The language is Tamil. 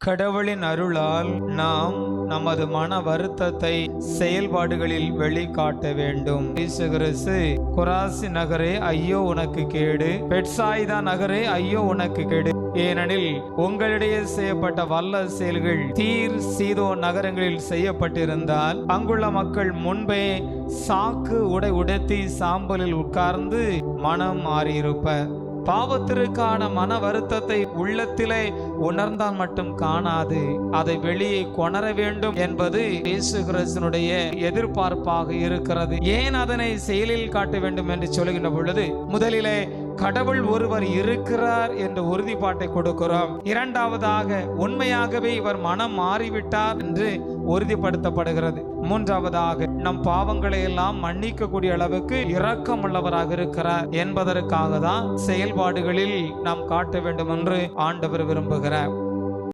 கடவுளின் அருளால் நாம் நமது மன வருத்தத்தை செயல்பாடுகளில் வெளிக்காட்ட வேண்டும். இயேசு கிறிஸ்து, கொராசி நகரே ஐயோ உனக்கு கேடு, பெட்சாயிதா நகரே ஐயோ உனக்கு கேடு, ஏனெனில் உங்களிடையே செய்யப்பட்ட வல்ல செயல்கள் தீர் சீதோ நகரங்களில் செய்யப்பட்டிருந்தால் அங்குள்ள மக்கள் முன்பே சாக்கு உடை உடுத்தி சாம்பலில் உட்கார்ந்து மனம் மாறியிருப்பர். பாவத்திற்கான மன வருத்தத்தை உள்ளத்திலே உணர்ந்தால் மட்டும் காணாது, அதை வெளியே கொணர வேண்டும் என்பது இயேசு கிறிஸ்துவினுடைய எதிர்பார்ப்பாக இருக்கிறது. ஏன் அதனை செயலில் காட்ட வேண்டும் என்று சொல்லுகின்ற பொழுது, முதலிலே கடவுள் ஒருவர் இருக்கிறார் என்ற உறுதிப்பாட்டை கொடுக்கிறோம். இரண்டாவதாக, உண்மையாகவே இவர் மனம் மாறிவிட்டார் என்று உறுதிப்படுத்தப்படுகிறது. மூன்றாவதாக, நம் பாவங்களை எல்லாம் மன்னிக்கக்கூடிய அளவுக்கு இரக்கம் உள்ளவராக இருக்கிறார் என்பதற்காக தான் செயல்பாடுகளில் நாம் காட்ட வேண்டும் என்று ஆண்டவர் விரும்புகிறார்.